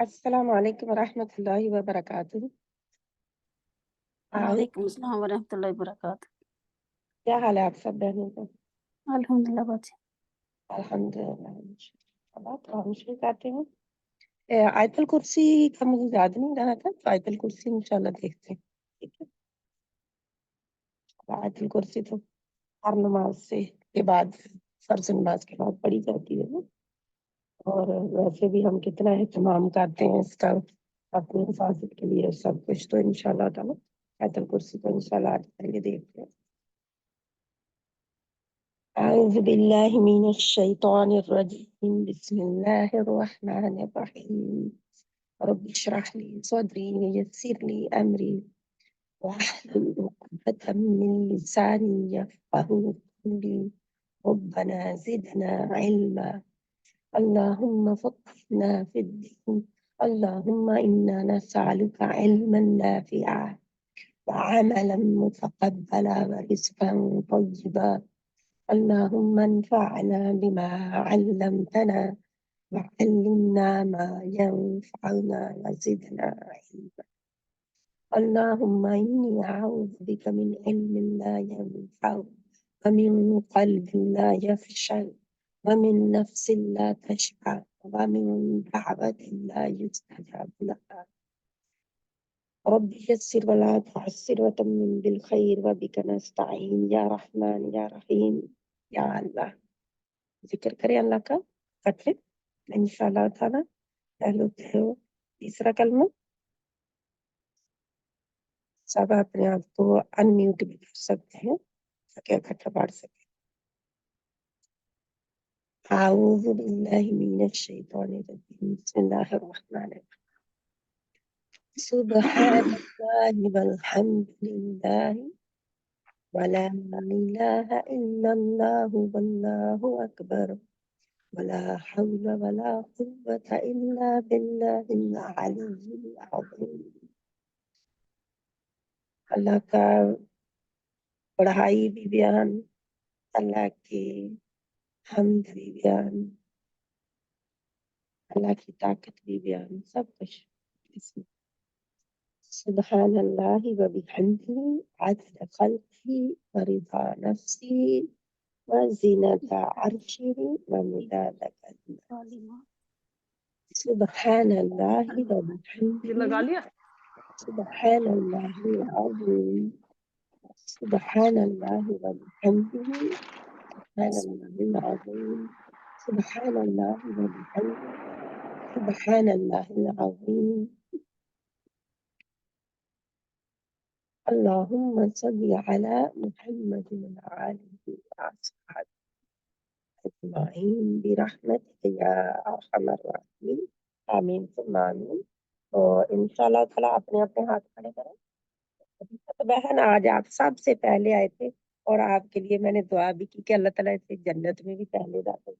السلام علیکم ورحمۃ اللہ وبرکاتہ۔ وعلیکم السلام ورحمۃ اللہ وبرکاتہ۔ کیا حال ہے آپ سب بہنوں کا؟ الحمد للہ بچے الحمد للہ تو ہم شروع کرتے ہیں۔ آیت الکرسی کا مجھے یاد نہیں رہا تھا، تو آیت الکرسی انشاءاللہ دیکھتے ہیں، ٹھیک ہے؟ آیت الکرسی تو ہر نماز کے بعد، فرض نماز کے بعد پڑھی جاتی ہے نا، اور ویسے بھی ہم کتنا اہتمام کرتے ہیں اس کا اپنی حفاظت کے لیے سب کچھ، تو انشاءاللہ تعالیٰ آیت الکرسی کو انشاءاللہ آج پہلے دیکھتے ہیں۔ أعوذ بالله من الشيطان الرجيم بسم الله الرحمن الرحيم رب اشرح لي صدري ويسر لي أمري واحلل عقدة من لساني يفقهوا قولي ربنا زدنا علما اللهم فقهنا في الدين اللهم إنا نسألك علما نافعا وعملا متقبلا ورزقا طيبا اللهم انفعنا بما علمتنا وعلمنا ما ينفعنا وزدنا علما اللهم إني أعوذ بك من علم لا ينفع ومن قلب لا يخشع ومن نفس لا تشبع ومن دعوة لا يستجاب لها رب يسر ولا تعسر وتمم بالخير وبك نستعين يا رحمن يا رحيم یا اللہ۔ ذکر کرے اللہ کا کرتے انشاءاللہ تعالیٰ۔ پہلو تیسرا کلمہ سب اپنے آپ کو انمیوٹ بھی کر سکتے ہیں تاکہ اکٹھا پڑھ سکیں۔ اعوذ باللہ من الشیطان الرجیم بسم اللہ الرحمن الرحیم سبحان اللہ والحمد للہ ولا الہ الا اللہ واللہ اکبر ولا حول ولا قوة إلا بالله العلي العظيم۔ اللہ کا بڑائی بھی بیان، اللہ کی حمد بھی بیان، اللہ کی طاقت بھی بیان، سب کچھ اس میں۔ سبحان اللہ و بحمدہ عدد خلقہ ورضا نفسہ وزینت عرشہ ومداد کلماتہ۔ سبحان اللہ و بحمدہ سبحان اللہ العظیم سبحان اللہ وبحمدہ سبحان اللہ العظیم سبحان اللہ وبحمدہ سبحان اللہ العظیم۔ اللہم صلی علی محمد وعلى وصحبہ اجمعین برحمتک یا ارحم الراحمین، آمین ثم آمین۔ تو انشاءاللہ تعالیٰ اپنے اپنے ہاتھ کھڑے کریں۔ تو بہن آج آپ سب سے پہلے آئے تھے، اور آپ کے لیے میں نے دعا بھی کی کہ اللہ تعالیٰ سے جنت میں بھی پہلے داخل۔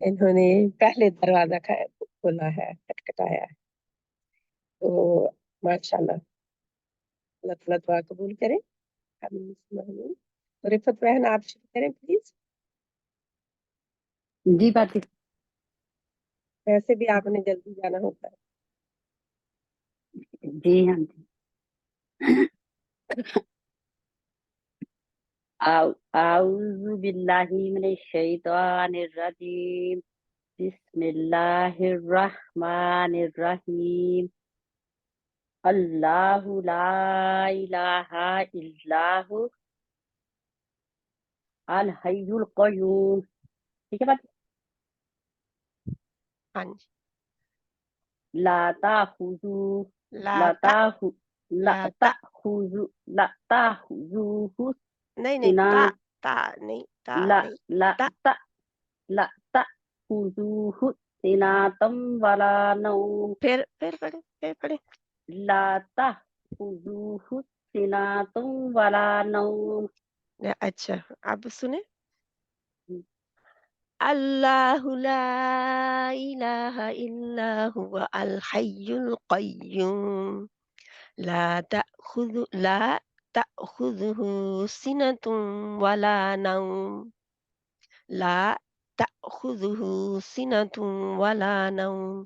انہوں نے پہلے دروازہ کھولا ہے، کھٹکھٹایا ہے، تو ماشاءاللہ اللہ تعالیٰ دعا قبول کرے۔ آمین ثم آمین۔ تو رفت بہن آپ شروع کریں پلیز۔ جی باجی۔ ویسے بھی آپ نے جلدی جانا ہوتا ہے۔ جی ہاں جی۔ اعوذ باللہ من الشیطان الرجیم بسم اللہ الرحمن الرحیم اللہ لا الہ الا ہو الحی القیوم۔ ٹھیک ہے بات؟ ہاں جی۔ لا تاخذو لا لا تا تاخذ لا لا تا تاخذو لا تاخذوہ نہیں تا تا نہیں تا لا نہیں لا تا تا لا تأخذوه سنة ولا نوم پھر پڑھے لا تأخذوه سنة ولا نوم۔ اچھا اب سنیں۔ اللہ لا الہ الا هو الحی القیوم لا تأخذه سنة ولا نوم لا تأخذه سنة ولا نوم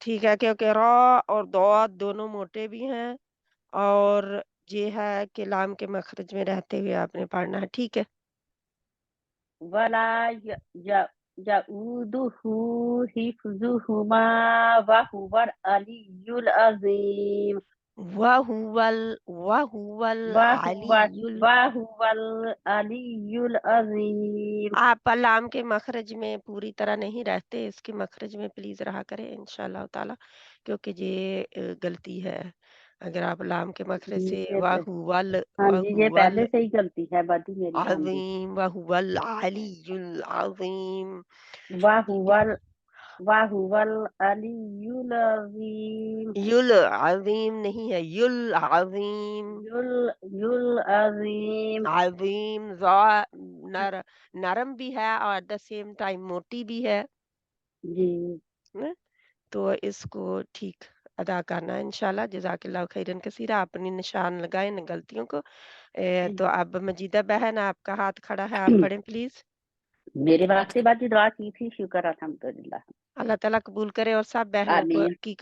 ٹھیک ہے، کیونکہ را اور ضاد دونوں موٹے بھی ہیں، اور یہ ہے کہ لام کے مخرج میں رہتے ہوئے آپ نے پڑھنا ہے، ٹھیک ہے۔ ولا يؤوده حفظهما وهو العلي العظيم وَهُوَ وهو الْعَلِيُّ وهو العلي العظيم۔ آپ لام کے مخرج میں پوری طرح نہیں رہتے، اس کے مخرج میں پلیز رہا کریں انشاءاللہ تعالی، کیونکہ یہ غلطی ہے۔ اگر آپ لام کے مخرج سے ہاں جی، یہ وَهُوَ پہلے سے ہی غلطی ہے باجی میری، ہاں جی۔ العظیم وَهُوَ العلی العظیم، ٹھیک ہے۔ وهو العلي العظيم۔ یل عظیم نہیں ہے، یل عظیم، العظیم۔ عظیم نر نرم بھی ہے اور ایٹ دا سیم ٹائم موٹی بھی ہے جی نا؟ تو اس کو ٹھیک ادا کرنا ہے انشاءاللہ۔ جزاک اللہ خیرن کثیرہ، اپنی نشان لگائیں ان غلطیوں کو۔ تو اب مجیدہ بہن آپ کا ہاتھ کھڑا ہے، آپ پڑھیں پلیز۔ میرے واسطے باجی دعا کی تھی، شکر الحمدللہ۔ اللہ تعالیٰ قبول کرے اور سب بہنوں کو آمین کی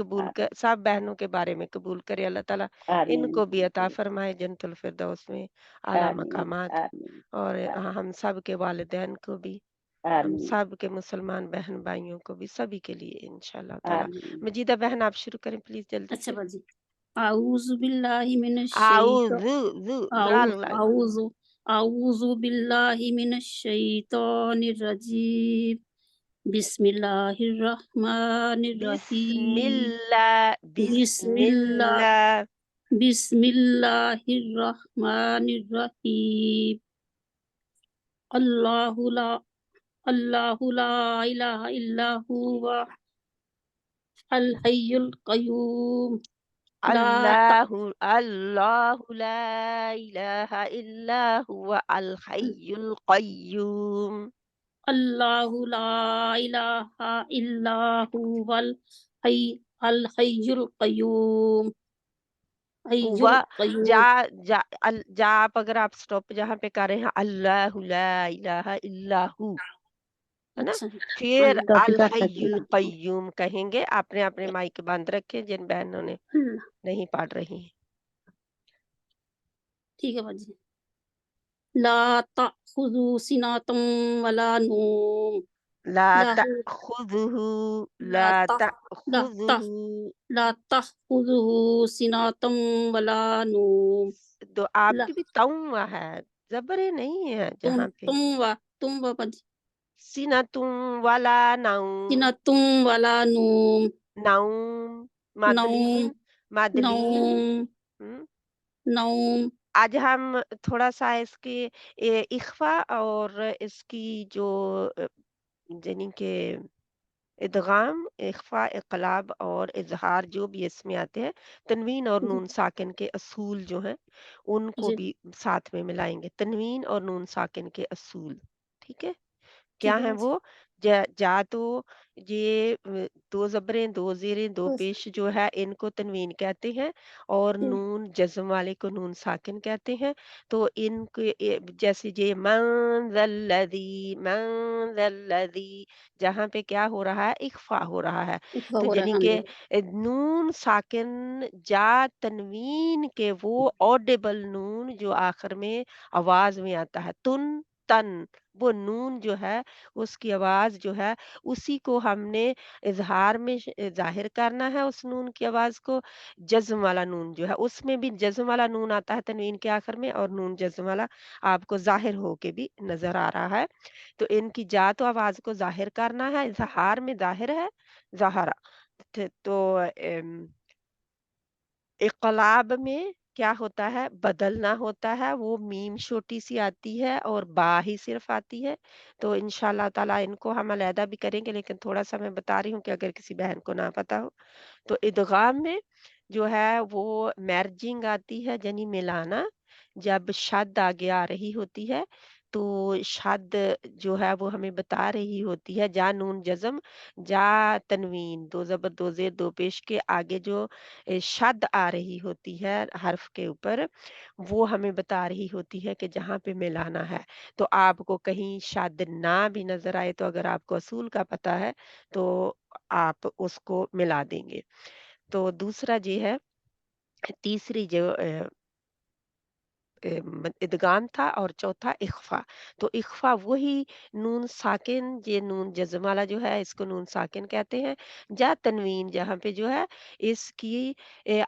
سب بہنوں کے بارے میں قبول کرے اللہ تعالیٰ، ان آمین کو بھی عطا جی، فرمائے جنت الفردوس میں اعلیٰ آمین مقامات، آمین اور ہم سب کے والدین کو بھی، ہم آمین سب کے مسلمان بہن بھائیوں کو بھی، سبھی کے لیے انشاءاللہ تعالیٰ۔ آمین۔ مجیدہ بہن آپ شروع کریں پلیز جلدی اچھا سے۔ باجی، اعوذ باللہ من اعوذ الشیطان زال اعوذ اعوذ باللہ من الشیطان الرجیم، بسم اللہ الرحمن بسم الرحیم، اللہ بسم بسم اللہ اللہ بسم اللہ الرحمن الرحیم، اللہ لا الہ الا هو الحی القیوم، لا اللہ اللہ لا الہ الا هو الحی القیوم اللہ لا الہ الا هو الحی القیوم، حی و القیوم۔ جا جا جا آپ اگر آپ سٹاپ جہاں پہ کر رہے ہیں اللہ لا الہ الا ہو، ہے نا، اچھا پھر کاپی کر الحی سکتے ہیں۔ القیوم کہیں گے۔ اپنے اپنے مائک بند رکھے جن بہنوں نے نہیں پڑھ رہی ہیں۔ ٹھیک ہے باجی۔ لا تأخذوا سنة ولا نوم، لا له تأخذه لا لا تخ لا تخ تأخذه لا تأخذه سنة ولا نوم، تو آپ لا کی بھی توا ہے، زبریں نہیں ہے تم جہاں پہ۔ تم و تم و باجی، سینتم ولا نوم، سنة ولا نوم، نوم مدلین نوم مدلین۔ نوم ہم، نوم۔ آج ہم تھوڑا سا اس کی اخفا اور اس کی جو یعنی کہ ادغام، اخفا، اقلاب اور اظہار جو بھی اس میں آتے ہیں، تنوین اور جی نون ساکن کے اصول جو ہیں ان کو جی بھی ساتھ میں ملائیں گے، تنوین اور نون ساکن کے اصول، ٹھیک ہے۔ کیا ٹھیک ہے ہیں باجی۔ وہ؟ جا تو یہ دو زبریں، دو زیریں، دو بس پیش جو ہے ان کو تنوین کہتے ہیں، اور نون جزم والے کو نون ساکن کہتے ہیں۔ تو ان کے جیسے یہ من ذا الذی، من ذا الذی، جہاں پہ کیا ہو رہا ہے؟ اخفا ہو رہا ہے۔ اکھا تو ہو رہا ہے، یعنی ہاں کہ جی۔ نون ساکن جا تنوین کے وہ آڈیبل نون جو آخر میں آواز میں آتا ہے، تن، وہ نون جو ہے اس کی آواز جو ہے اسی کو ہم نے اظہار میں ظاہر کرنا ہے، اس نون کی آواز کو۔ جزم والا نون جو ہے اس میں بھی جزم والا نون آتا ہے تنوین کے آخر میں، اور نون جزم والا آپ کو ظاہر ہو کے بھی نظر آ رہا ہے۔ تو ان کی جا تو آواز کو ظاہر کرنا ہے، اظہار میں ظاہر ہے ظاہرہ۔ تو اقلاب میں کیا ہوتا ہے؟ بدلنا ہوتا ہے، وہ میم چھوٹی سی آتی ہے اور با ہی صرف آتی ہے۔ تو انشاءاللہ تعالیٰ ان کو ہم علیحدہ بھی کریں گے، لیکن تھوڑا سا میں بتا رہی ہوں کہ اگر کسی بہن کو نہ پتا ہو تو ادغام میں جو ہے وہ مرجنگ آتی ہے، یعنی ملانا، جب شد آگے آ رہی ہوتی ہے تو شد جو ہے وہ ہمیں بتا رہی ہوتی ہے، جا نون جزم جا تنوین، دو زبر دو زیر دو پیش کے آگے جو شد آ رہی ہوتی ہے حرف کے اوپر، وہ ہمیں بتا رہی ہوتی ہے کہ جہاں پہ ملانا ہے. تو آپ کو کہیں شد نہ بھی نظر آئے تو اگر آپ کو اصول کا پتہ ہے تو آپ اس کو ملا دیں گے. تو دوسرا یہ ہے، تیسری جو ادغام تھا، اور چوتھا اخفا. تو اخفا وہی نون ساکن، یہ نون جزم والا جو ہے اس کو نون ساکن کہتے ہیں. جا تنوین، جہاں پہ جو ہے اس کی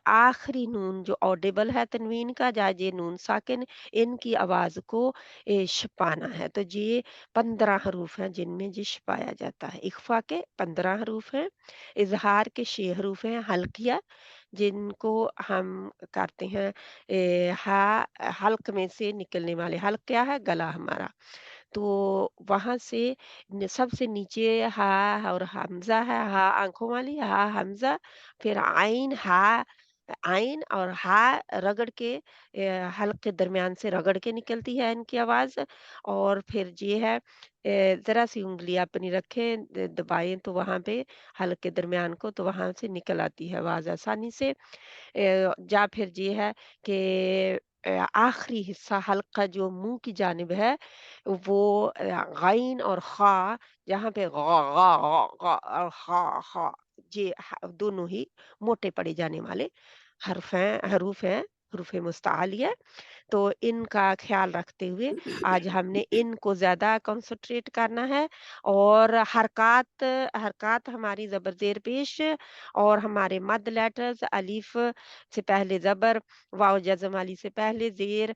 آخری نون جو آڈیبل ہے تنوین کا، جا یہ نون ساکن، ان کی آواز کو چھپانا ہے. تو یہ 15 حروف ہیں جن میں یہ چھپایا جاتا ہے. اخفا کے 15 حروف ہیں، اظہار کے 6 حروف ہیں حلقیہ، جن کو ہم کرتے ہیں ہا حلق میں سے نکلنے والے. حلق کیا ہے؟ گلا ہمارا. تو وہاں سے سب سے نیچے ہا اور حمزہ ہے، ہا آنکھوں والی، ہا حمزہ، پھر عین، ہا عین اور ہا رگڑ کے حلق کے درمیان سے رگڑ کے نکلتی ہے ان کی آواز. اور پھر یہ ہے ذرا سی انگلی اپنی رکھیں دبائیں تو وہاں پہ حلق کے درمیان کو، تو وہاں سے نکل آتی ہے آواز آسانی سے. جا پھر یہ ہے کہ آخری حصہ حلق کا جو منہ کی جانب ہے وہ غین اور خا، جہاں پہ غا غا غا غا اور خا خا، یہ دونوں ہی موٹے پڑے جانے والے حروف ہیں، حروف مستعلیہ. تو ان کا خیال رکھتے ہوئے آج ہم نے ان کو زیادہ کنسنٹریٹ کرنا ہے. اور حرکات ہماری زبر زیر پیش اور ہمارے مد لیٹرز، الف سے پہلے زبر، واو جزم والی سے پہلے زیر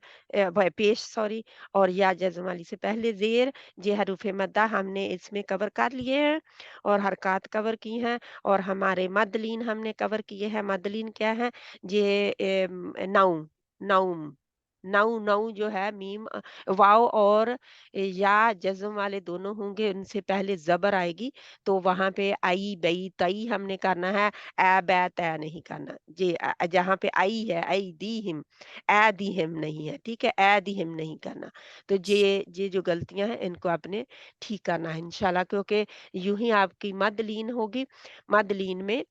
پیش سوری، اور یا جزم والی سے پہلے زیر، یہ حروف مدہ ہم نے اس میں کور کر لیے ہیں اور حرکات کور کی ہیں. اور ہمارے مدلین ہم نے کور کیے ہیں. مدلین کیا ہے؟ یہ نو نوم نو نو جو ہے میم واو اور یا جزم والے دونوں ہوں گے، ان سے پہلے زبر آئے گی تو وہاں پہ آئی بئی تئی ہم نے کرنا ہے، اے بے تے نہیں کرنا. جی جہاں پہ آئی ہے آئی دی ہم، اے دی ہم نہیں ہے، ٹھیک ہے، اے دی ہم نہیں کرنا. تو یہ جو غلطیاں ہیں ان کو آپ نے ٹھیک کرنا ہے انشاءاللہ، کیونکہ یوں ہی آپ کی مد لین ہوگی. مد لین میں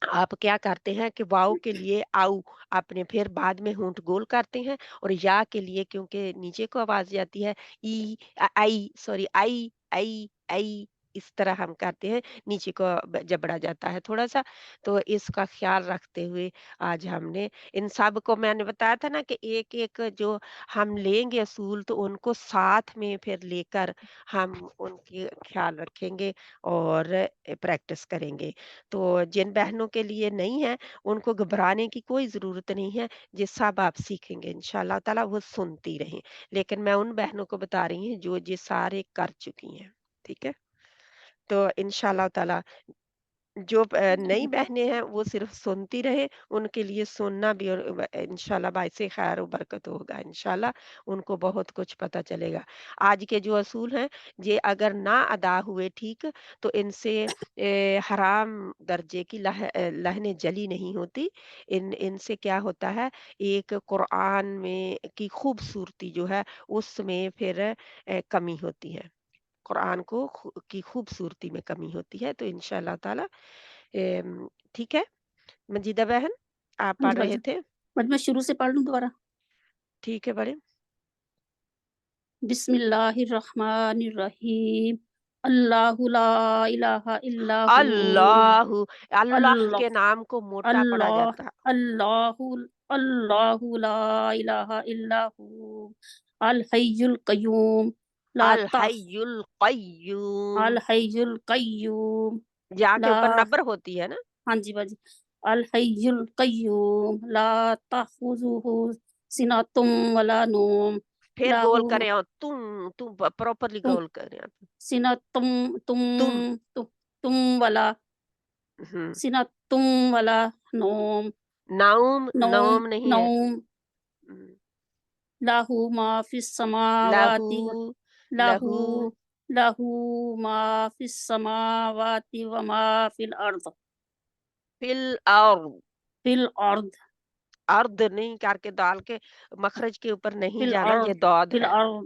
آپ کیا کرتے ہیں کہ واؤ کے لیے آؤ اپنے پھر بعد میں ہونٹ گول کرتے ہیں، اور یا کے لیے کیونکہ نیچے کو آواز جاتی ہے ای آئی سوری آئی آئی آئی، اس طرح ہم کرتے ہیں، نیچے کو جبڑا جاتا ہے تھوڑا سا. تو اس کا خیال رکھتے ہوئے آج ہم نے ان سب کو، میں نے بتایا تھا نا کہ ایک ایک جو ہم لیں گے اصول تو ان کو ساتھ میں پھر لے کر ہم ان کی خیال رکھیں گے اور پریکٹس کریں گے. تو جن بہنوں کے لیے نہیں ہے ان کو گھبرانے کی کوئی ضرورت نہیں ہے، یہ سب آپ سیکھیں گے انشاءاللہ تعالی، وہ سنتی رہیں. لیکن میں ان بہنوں کو بتا رہی ہوں جو یہ سارے کر چکی ہیں، ٹھیک ہے. تو انشاءاللہ تعالی جو نئی بہنیں ہیں وہ صرف سنتی رہے، ان کے لیے سننا بھی اور انشاءاللہ باعث خیر و برکت ہوگا. انشاءاللہ ان کو بہت کچھ پتہ چلے گا. آج کے جو اصول ہیں یہ اگر نہ ادا ہوئے ٹھیک تو ان سے حرام درجے کی لہنیں جلی نہیں ہوتی. ان سے کیا ہوتا ہے، ایک قرآن میں کی خوبصورتی جو ہے اس میں پھر کمی ہوتی ہے، قرآن کو کی خوبصورتی میں کمی ہوتی ہے. تو انشاءاللہ تعالی ٹھیک ہے. مجیدہ بہن آپ ہاں جی پڑھ بھائی رہے جان، تھے، بٹ میں شروع سے پڑھ لوں دوبارہ. ٹھیک ہے بڑے. بسم اللہ الرحمن الرحیم. اللہ لا الہ الا ہو. اللہ اللہ اللہ کے نام کو موٹا پڑا اللہ جاتا ہے. اللہ اللہ لا الہ الا ہو الحی القیوم لا الحی القیوم، الحی القیوم جہاں کے لا، اوپر نبر ہوتی ہے نا. ہاں جی باجی، الحی القیوم لا تأخذہ سنۃ ولا نوم پھر لہ گول کریں اور تم پراپرلی تم گول کریں. سنۃ تم تم تم ولا ہم، سنۃ تم ولا نوم نوم نوم نوم نہیں ہے. نوم ہم، لہ ما فی السماوات لہو لہ لہو لہ ما فی السماوات وما فی الارض فی الارض، فی الارض ارض نہیں کر کے دال کے مخرج کے اوپر فی نہیں جانا، الارض یہ داد فی ہے. الارض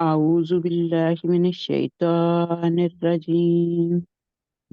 أعوذ بالله من الشيطان الرجيم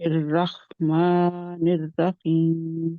الرحمن الرحيم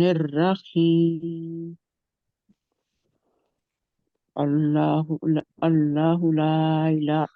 الرحيم الله لا إله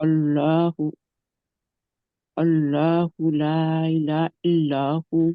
الله الله لا إله إلا هو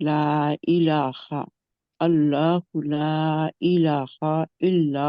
لا إله الله لا إله إلا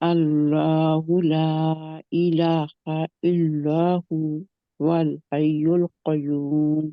الله لا إله إلا هو الحي القيوم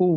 هو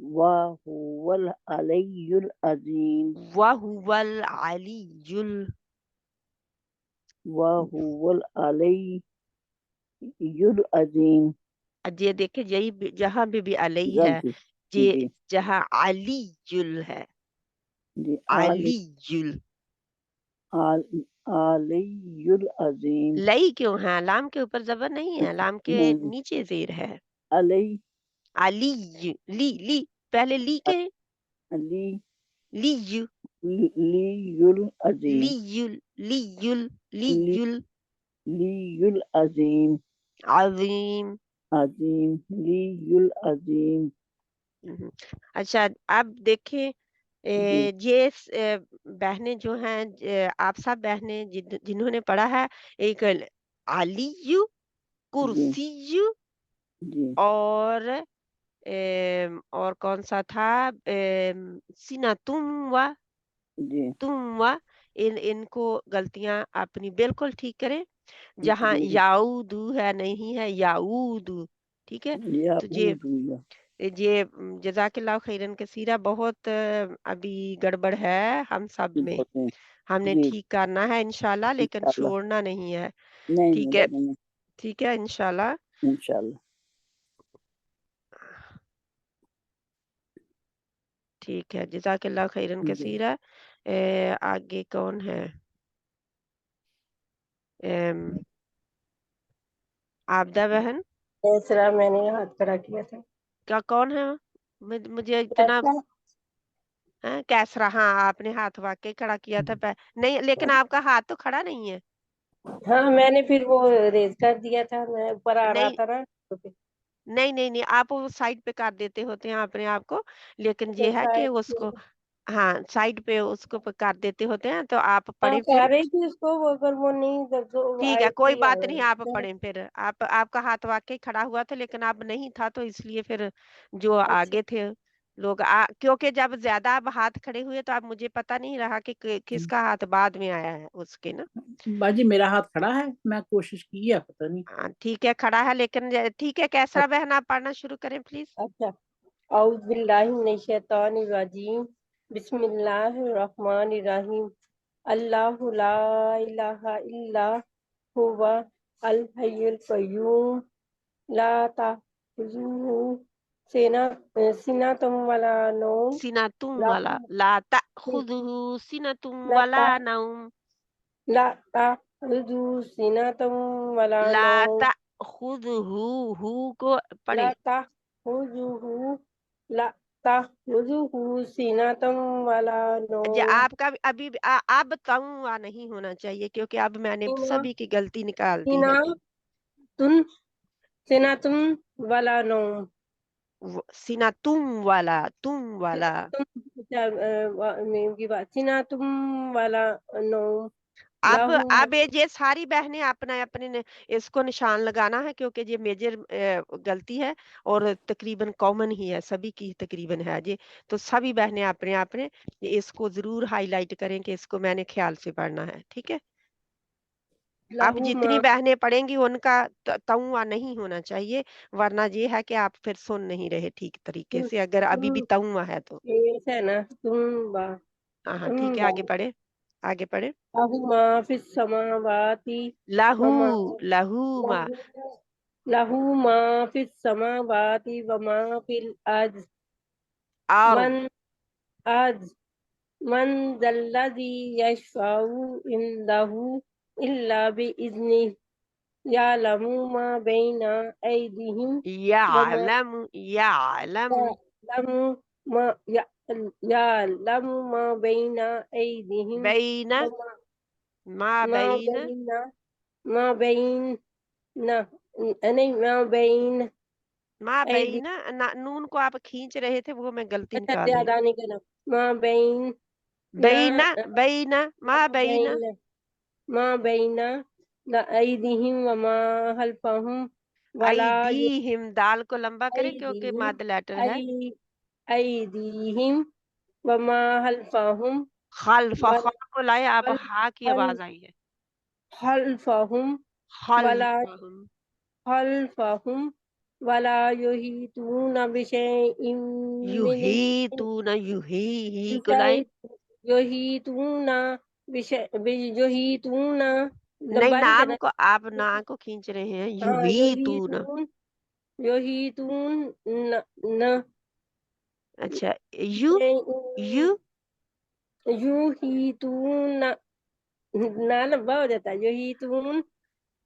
وَهُوَ الْعَلِيُّ الْعَظِيمُ وَهُوَ الْعَلِيُّ وَهُوَ الْعَلِيُّ الْعَظِيمُ یہ دیکھیں یہی جہاں بھی علی ہے، غلطی یہ جی جہاں علی ہے، جی علی عَلِيُّ الْعَظِيمُ لئی کیوں ہے؟ لام کے اوپر زبر نہیں ہے، لام کے نہیں نیچے زیر ہے. علی علی لی پہلے لی کے علی لی لیُ العظیم لی لیُ العظیم عظیم. عظیم لیُ العظیم اچھا اب دیکھیں جی یہ بہنیں جو ہیں آپ سب بہنیں جنہوں نے پڑھا ہے، ایک علی کرسی جی اور کون سا تھا سینا جی تم ان کو غلطیاں اپنی بالکل ٹھیک کریں. جہاں جی یاؤدو ہے نہیں ہے یاؤدو، ٹھیک ہے. تو یہ جزاک اللہ خیرن کثیرہ بہت ابھی گڑبڑ ہے ہم سب میں، ہم نے جی ٹھیک کرنا ہے انشاءاللہ، لیکن انشاءاللہ چھوڑنا نہیں ہے. نہیں ٹھیک ہے نہیں ٹھیک ہے انشاءاللہ. انشاءاللہ ٹھیک ہے جزاک اللہ خیرن جی کثیرہ. آگے کون ہے؟ عابدہ بہن تیسرا میں نے ہاتھ کھڑا کیا تھا. کا کون ہے؟ مجھے اتنا کیسرا، ہاں آپ نے ہاتھ واقعی کھڑا کیا تھا نہیں، لیکن آپ کا ہاتھ تو کھڑا نہیں ہے. ہاں میں نے پھر وہ ریز کر دیا تھا، میں اوپر آ رہا نہیں تھا نا تو پھر نہیں آپ وہ سائڈ پہ کر دیتے ہوتے ہیں اپنے آپ کو، لیکن یہ ہے کہ اس کو ہاں سائڈ پہ اس کو کر دیتے ہوتے ہیں. تو آپ پڑھیں پھر. کہہ رہی تھی اس کو اگر وہ نہیں ٹھیک ہے آئی کوئی تھی بات نہیں، آپ پڑھیں پھر. آپ کا ہاتھ واقعی کھڑا ہوا تھا لیکن اب نہیں تھا، تو اس لیے پھر جو اچھا آگے تھے لوگ کیونکہ جب زیادہ اب ہاتھ کھڑے ہوئے تو اب مجھے پتہ نہیں رہا کہ کس کا ہاتھ بعد میں آیا ہے اس کے نا. باجی میرا ہاتھ کھڑا ہے، میں کوشش کی ہے، پتہ نہیں. ٹھیک ہے کھڑا ہے لیکن ٹھیک ہے. کیسرا بہن آپ پڑھنا شروع کریں پلیز. اچھا اعوذ باللہ من الشیطان الرجیم بسم اللہ الرحمن الرحیم اللہ لا الہ الا هو الحی القیوم لا تأخذہ سنۃ ولا نوم سیناتم والا لا تأخذہ سیناتم ولا نوم. لا تأخذہ سنۃ ولا لا نوم تأخذہ ہو کو پڑھیں. لا تأخذہ لا تأخذہ سنۃ ولا نوم. آپ کا ابھی اب تنوا نہیں ہونا چاہیے کیونکہ اب میں نے سبھی کی غلطی نکال دی ہے. سنۃ ولا نوم سینا تم والا سنۃ ولا نوم اب لہو یہ ساری بہنیں اپنے اس کو نشان لگانا ہے کیونکہ یہ میجر غلطی ہے اور تقریباً کامن ہی ہے، سبھی کی تقریباً ہے یہ. تو سبھی بہنیں اپنے اس کو ضرور ہائی لائٹ کریں کہ اس کو میں نے خیال سے پڑھنا ہے. ٹھیک ہے اب لہو جتنی بہنیں پڑھیں گی ان کا تنوا نہیں ہونا چاہیے، ورنہ یہ ہے کہ آپ پھر سن نہیں رہے ٹھیک طریقے سے اگر ابھی بھی تنوا ہے تو. ہے نا ہاں ٹھیک ہے آگے پڑھے. لہو ما فی السماوات لہو وما لہو ما لہو ما فی السماوات وما فی الارض اور من ذا الذی یشفع عنده الا بإذنہ یعلم ما بین ایدیہم وما یعلم یعلم ما بین ایدیہم بین وما ما ما بین بین ما بین نہیں ما ایدی بین نون کو آپ کھینچ رہے تھے، وہ میں غلطی اچھا نکال رہی. زیادہ نہیں کرنا ما بین بین ما بین ما بین ایدیہم وما خلفہم ولا ایدیہم دال کو لمبا کریں کیونکہ ایدیہم مد لیٹر ہے. ایدیہم وما خلفہم خلف خا کو لائے آپ ہا کی آواز آئی ہے. خلفہم ولا خلفہم خلفہم ولا يحيطون بشيء من یحیطون ہی کو لائیں يحيطون يحيطون نہیں، بند نام کرنا کو آپ نا کو کھینچ رہے ہیں، ہاں یحیطون. يحيطون اچھا، یو يحيطون نا با ہو جاتا ہے يحيطون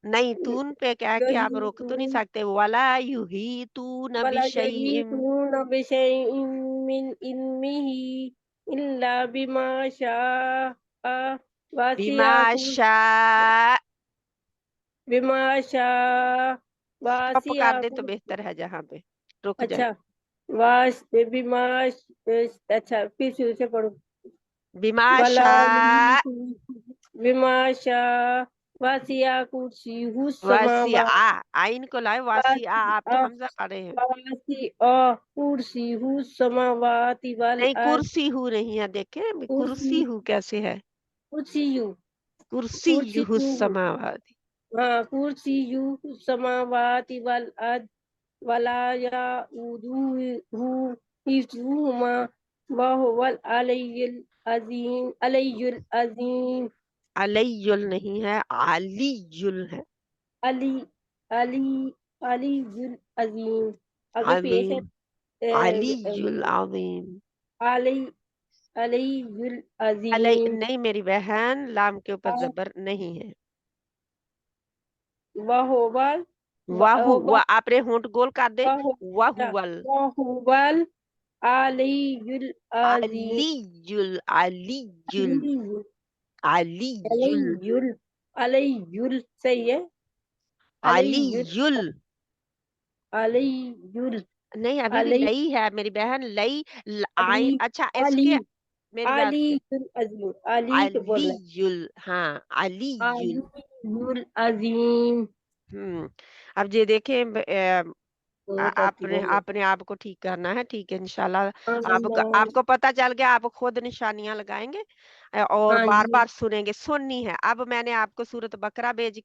نہیں، تون پہ کیا کہ آپ روک تو نہیں يحيطون سکتے. ولا یحیطون ولا بشیء يحيطون بشيء من علمه إلا بما شاء بما وسع شاء. بما شاء اسٹاپ وسع کر دیں تو بہتر ہے، جہاں پہ رک جائیں. اچھا بما اچھا پھر شروع سے پڑھو بما ولا شاء بما شاء وسع کرسیہ وسیع. السماوات آئین کو لائے وسیع، آپ تو حمزہ پڑھے ہیں. وسع کرسیہ السماوات نہیں، والارض کرسی ہو نہیں ہے، دیکھیں کرسی ہو کیسے ہے. کرسیہ کرسی السماوات. ہاں کرسیہ السماوات والارض ولا یؤودہ حفظہما وہو العلی العظیم علی نہیں ہے، علی ہے. علی علی علی العظیم آگے پیش ہے عظیم، علی العظیم. علی علی علی العظیم نہیں میری بہن، لام کے اوپر زبر نہیں ہے. وہوال واہ، آپ نے ہونٹ گول کر دے. واہول وہوال علی العظیم علی علی علی علی صحیح ہے علی علی نہیں، ابھی بھی علی لئی ہے میری بہن، لئی علی اچھا اس علی کے میری بات علی سے العظیم علی کے علی بولنا ہاں علی. علی العظیم اب یہ دیکھیں، آپ نے بولو اپنے آپ کو ٹھیک کرنا ہے. ٹھیک ہے انشاءاللہ. اللہ آپ کو پتہ چل گیا، آپ خود نشانیاں لگائیں گے اور ہاں بار جی بار سنیں گے. سننی ہے. اب میں نے آپ کو سورت بقرہ بھیج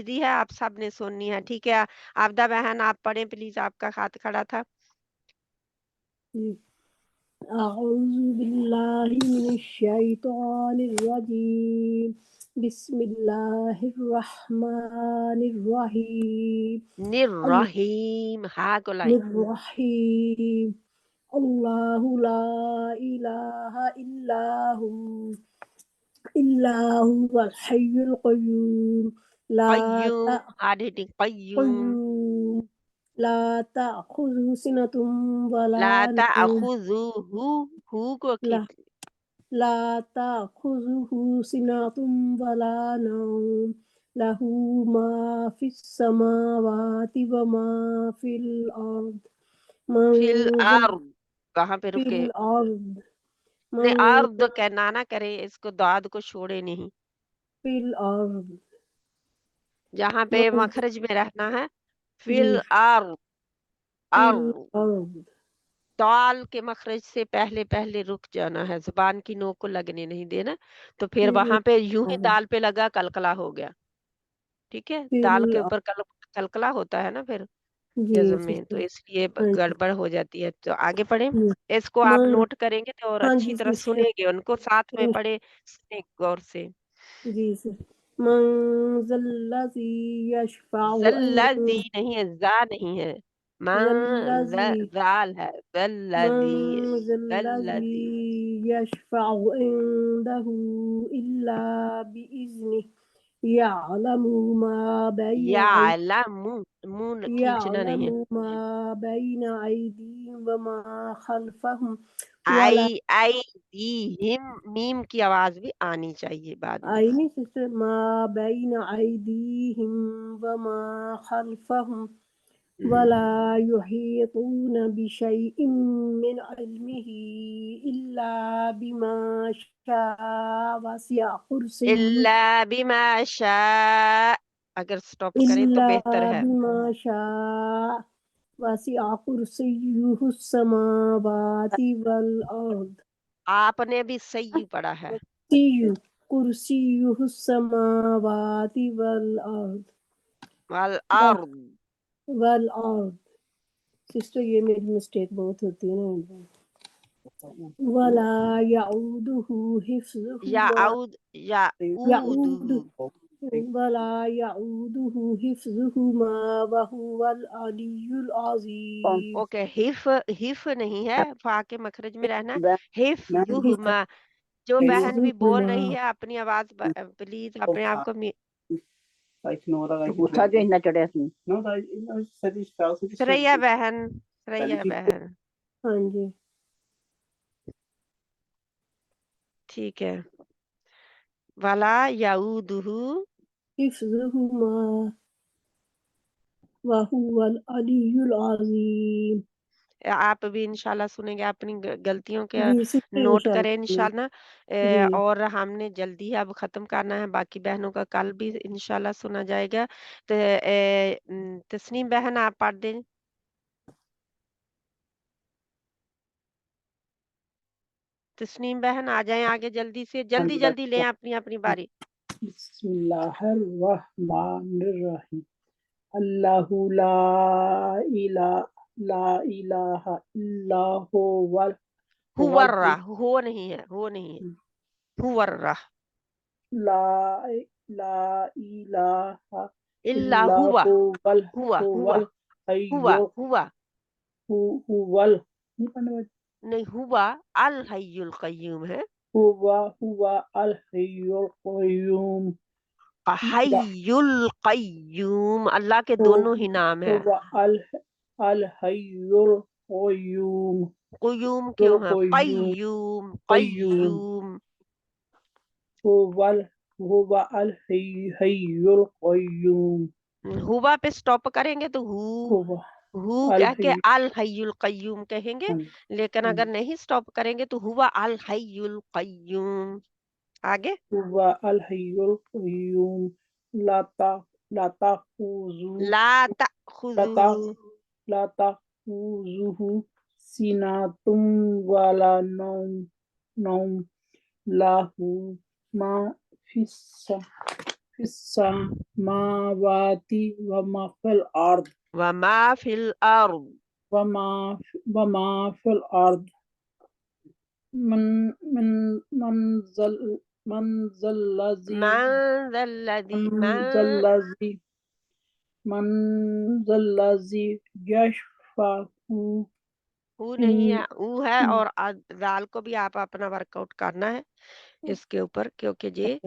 دی ہے، آپ سب نے سننی ہے. ٹھیک ہے، آبدہ بہن آپ پڑھیں پلیز، آپ کا ہاتھ کھڑا تھا. أعوذ بالله من الشيطان الرجيم بسم الله الرحمن الرحيم الرحیم ہاں کو لائیں. الرحيم الله لا إله إلا هو الحي القيوم لا قیوم ہارڈ ہٹنگ قیوم. قيوم لا تأخذه سنة ولا لا نوم تأخذوہ کو لا تأخذه سنة ولا نوم له ما في السماوات وما في الأرض من فی ذا الارض. کہاں پہ في رکے؟ الأرض نہیں، من ارض کہنا نہ کرے، اس کو داد کو چھوڑے نہیں. في الأرض جہاں پہ من مخرج میں رہنا ہے. فی جی الارض. في ارض الأرض دال کے مخرج سے پہلے رک جانا ہے، زبان کی نوک کو لگنے نہیں دینا. تو پھر في وہاں پہ یوں ہی الأرض دال پہ لگا کلکلا ہو گیا. ٹھیک ہے، في دال کے الأرض اوپر کلکلا ہوتا ہے نا پھر جی جزم میں، تو سسٹر اس لیے ہاں جی گڑبڑ ہو جاتی ہے. تو آگے پڑھیں. جی اس کو آپ من نوٹ کریں گے تو اور ہاں اچھی جی طرح سسٹر سنیں گے، ان کو ساتھ میں پڑھے، سنیں غور سے. جی سر من ذا الذي يشفع زلزی نہیں ہے، زا نہیں ہے، ذا الذي زال ہے، من ذا زلزی. الذي يشفع عنده إلا بإذنه يعلم ما بين مون کھینچنا نہیں ہے. أيديهم وما خلفهم ولا ایدیہم میم کی آواز بھی آنی چاہیے بعد میں. ما بين أيديهم وما خلفهم ولا يحيطون بشيء من علمه إلا بما شاء وسع كرسيه الا بما شاء، اگر سٹاپ کریں تو إلا بہتر ہے. بما شاء وسع كرسيه السماوات والأرض آپ نے بھی صحیح پڑھا ہے. كرسيه السماوات والأرض والارض والارض سسٹر یہ میری مسٹیک بہت ہوتی ہے نا ولا يعوده حفظهما يعود ولا يعوده حفظهما وهو العلي العظيم اوکے، حف نہیں ہے، فا کے مخرج میں رہنا، میم حفظہما۔ جو بہن بھی بول رہی حفظهما ہے اپنی آواز پلیز اپنے آپ کو اٹھا جو اتنا چڑھیا سی سریا بہن، سریا بہن، ہاں جی ٹھیک ہے۔ ولا یعودہ، حفظهما وهو العلي العظيم آپ بھی انشاءاللہ سنیں گے، اپنی غلطیوں کے جی سسٹر نوٹ انشاء کریں اللہ انشاءاللہ۔ جی اور ہم نے جلدی اب ختم کرنا ہے، باقی بہنوں کا کل بھی انشاءاللہ سنا جائے گا۔ تو تسنیم بہن آپ پڑھ دیں۔ تسنیم بہن آ جائیں آگے جلدی سے، جلدی جلدی لیں اپنی اپنی باری۔ بسم اللہ الرحمن الرحیم اللہ لا الہ الا هو ہو الرہ، ہو نہیں ہے، ہو نہیں ہے، ہو الرہ، لا الہ الا الا ہوا، هو ہوا ہوا الحی ہوا ہوا هو نہیں، ہوا الحی القیوم ہے، الحی القیوم حی القیوم، اللہ کے دونوں ہی نام ہیں۔ هو الحی القیوم قیوم کیوں ہے؟ القیوم قیوم قیوم۔ هو الحی القیوم ہوا پہ سٹاپ کریں گے تو هو ہو کہہ کے الحی القیوم کہیں گے، لیکن اگر نہیں سٹاپ کریں گے تو ہوا الحی القیوم۔ آگے هو الحی القیوم لا تأخذه لا تأخذہ، لا تأخذه سنة ولا نوم له ما في السماوات وما في الأرض وما فی الارض، وما في الأرض من ذا الذي من ذا الذی يشفع وہ نہیں ہے، وہ ہے، اور ذال کو بھی آپ اپنا ورک آؤٹ کرنا ہے اس کے اوپر، کیونکہ یہ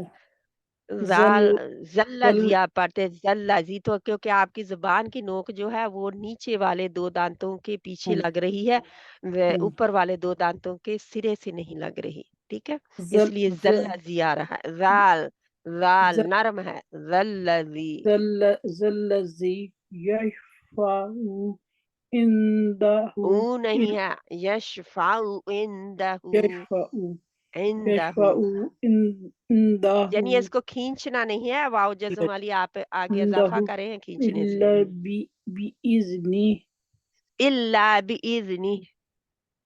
زلزی آپ پڑھتے زلزی، تو کیونکہ آپ کی زبان کی نوک جو ہے وہ نیچے والے دو دانتوں کے پیچھے لگ رہی ہے، اوپر والے دو دانتوں کے سرے سے نہیں لگ رہی، ٹھیک ہے، اس لیے زلزی آ رہا ہے، زال نرم ہے، الذي يشفع عنده او نہیں ہے، یشفع عندہ، يشفع عندہ، عنده یعنی اس کو کھینچنا نہیں ہے، واو جزم والی آپ آگے اضافہ کریں ہیں کھینچنے سے، إلا بإذنه الا باذنہ،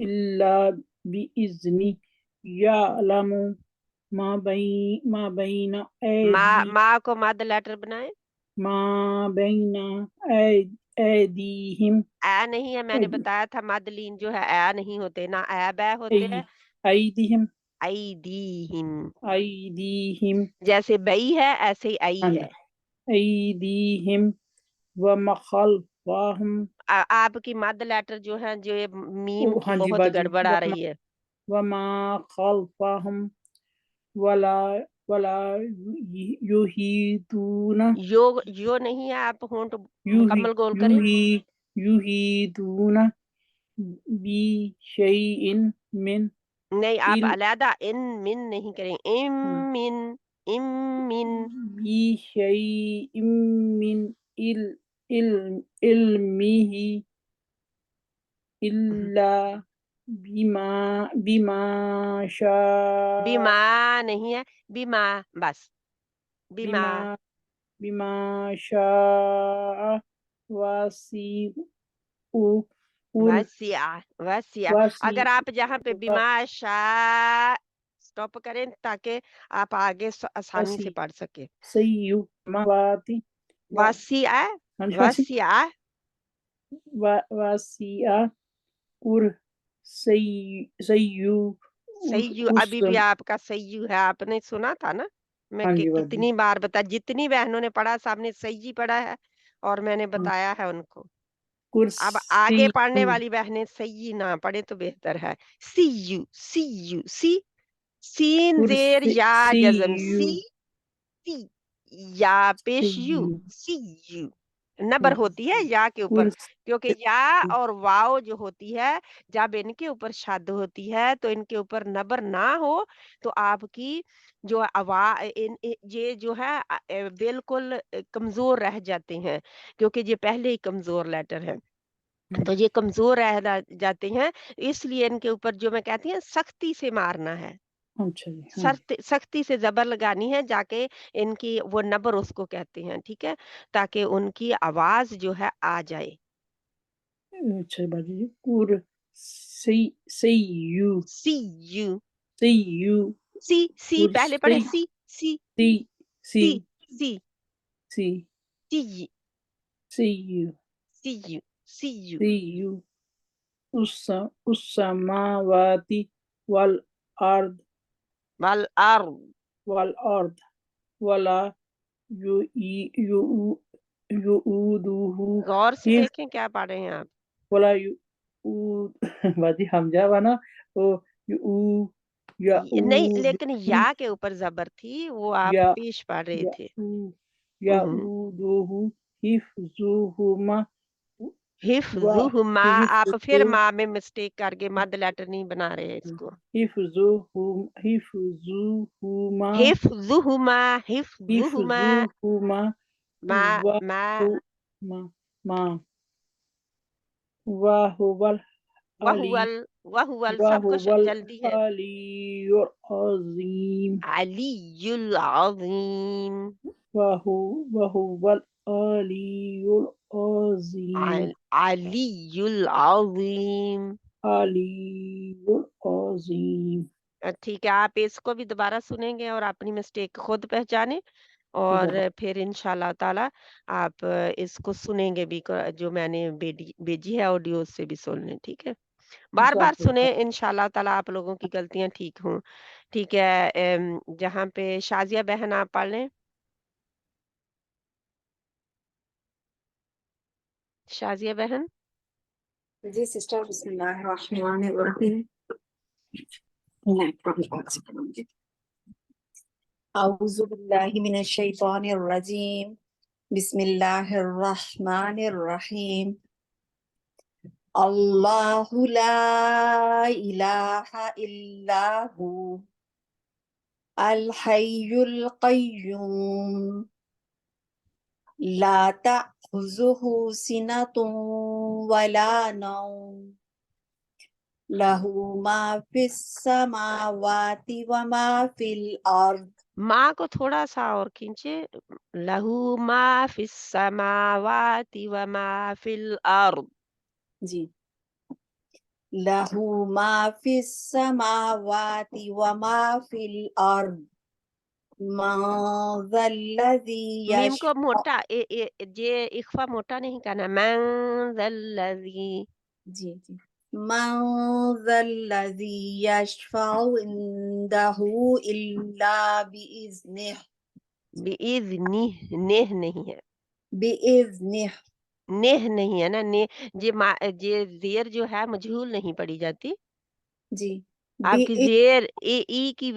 إلا بإذنه يعلم ما بين ماں کو مد لیٹر بنائیں، ما بين أيديهم اے نہیں ہے، میں نے بتایا تھا مد لین جو ہے اے نہیں ہوتے، نہ اے بے ہوتے ہیں، أيديهم ایدیہم، جیسے بئی ہے ایسے ہی ای ہے، أيديهم وما خلفهم آپ کی مد لیٹر جو ہے، جو یہ میم کی ہاں جی بہت باجی گڑبڑ آ رہی ہے، وما خلفهم ولا يحيطون یو نہیں ہے، آپ ہونٹ مکمل گول کریں، يحيطون بشيء من نہیں آپ علیحدہ ان من نہیں کریں، ام من بشيء من علمه إلا بما شاء بیما نہیں ہے، بیما بس، بیما بما شاء وسیع، اگر آپ جہاں پہ بیما شاء سٹاپ کریں تاکہ آپ آگے آسانی سے پڑھ سکیں، وسیع واسیہ کرسیہ سیو ابھی بھی آپ کا سیو ہے، آپ نے سنا تھا نا، میں ہاں جی باجی، کتنی بار بتا، جتنی بہنوں نے پڑھا سب نے سیو پڑھا ہے اور میں نے بتایا ہے ان کو۔ اب آگے پڑھنے کرسیہ والی بہنیں سیو نہ پڑھے تو بہتر ہے۔ سی یو سی یو سی، سین زیر یا جزم، سی سی یا پیش یو، سی یو نبر ہوتی ہے یا کے اوپر، کیونکہ یا اور واؤ جو ہوتی ہے جب ان کے اوپر شد ہوتی ہے تو ان کے اوپر نبر نہ ہو تو آپ کی جو یہ جو ہے بالکل کمزور رہ جاتے ہیں، کیونکہ یہ پہلے ہی کمزور لیٹر ہے تو یہ کمزور رہ جاتے ہیں، اس لیے ان کے اوپر جو میں کہتی ہیں سختی سے مارنا ہے، اچھا جی، ہاں سختی سے زبر لگانی ہے، جا کے ان کی وہ نبر اس کو کہتے ہیں، ٹھیک ہے، تاکہ ان کی آواز جو ہے آ جائے۔ اچھا باجی جی، کرسیہ سی یو سیہ سی پہلے پڑھے، سی سی سی سی سی سی سی سی سیہ سی یو سی یو سیہ السماوات والارض والارض ولا یؤودہ غور سے دیکھیں کیا پڑھ رہے ہیں آپ۔ ولا باجی حمزہ بنا تو نہیں لیکن یا کے اوپر زبر تھی، وہ آپ پیش پڑھ رہے تھے۔ یؤودہ حفظہما حفظہما، آپ پھر ماں میں مسٹیک کر کے مد لیٹر نہیں بنا رہے ہیں اس کو۔ حفظہما حفظہما حفظہما ما وہول سب کچھ جلدی ہے۔ العلی العظیم علی العظیم وهو العلی العظیم علی العظیم علی العظیم۔ ٹھیک ہے، آپ اس کو بھی دوبارہ سنیں گے اور اپنی مسٹیک خود پہچانیں، اور پھر انشاءاللہ تعالی آپ اس کو سنیں گے بھی، جو میں نے بھیجی ہے آڈیو اس سے بھی سن لیں، ٹھیک ہے، بار بار سنیں انشاءاللہ تعالی آپ لوگوں کی غلطیاں ٹھیک ہوں، ٹھیک ہے۔ جہاں پہ شازیہ بہن آپ پڑھ لیں، شازیہ بہن۔ جی سسٹر، بسم اللہ الرحمن الرحیم۔ میں قرآن پاک سے پڑھوں گی۔ اعوذ باللہ من الشیطان الرجیم، بسم اللہ الرحمن الرحیم۔ اللہ لا الہ الا ہو الحی القیوم لا تأخذہ سنۃ ولا نوم لہ ما فی السماوات وما فی الارض۔ ماں کو تھوڑا سا اور کھینچے، لہو ما فی السماوات وما فی الارض۔ جی، لہ ما فی السماوات وما فی الارض من ذا الذی میم کو موٹا یہ اخفا موٹا نہیں کرنا، من ذا الذی۔ جی جی، من ذا الذی یشفع عندہ الا بإذنہ، بِإِذْنِهِ، نہ نہیں ہے، بإذنہ۔ نہ نہیں ہے نا، یہ زیر جو ہے مجہول نہیں پڑی جاتی، جی، آپ کی زیر ای کی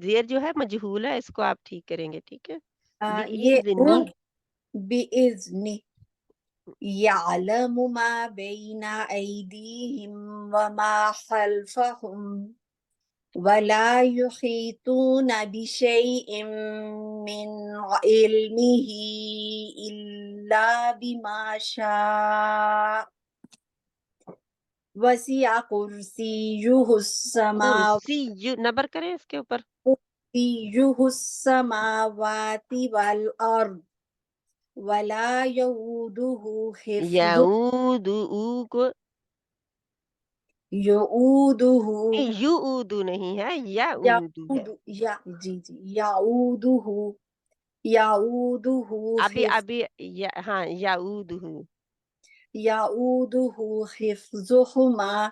زیر جو ہے مجہول ہے، اس کو آپ ٹھیک کریں گے، ٹھیک ہے۔ یہ بِإِذْنِهِ، بإذنہ یعلم ما بین ایدیہم وما خلفہم ولا یحیطون بشیء من علمہ الا بما شاء وسع کرسیہ السماوات کرسی نبر کریں اس کے اوپر، والارض ولا یعودہ حفظ یعود او کو یعودہ یعود نہیں ہے، یعود ہے۔ جی جی، یعودہ ابھی ہاں یعود ہوں، يعوده حفظهما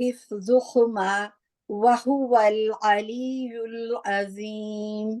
حفظهما وهو العلي العظيم.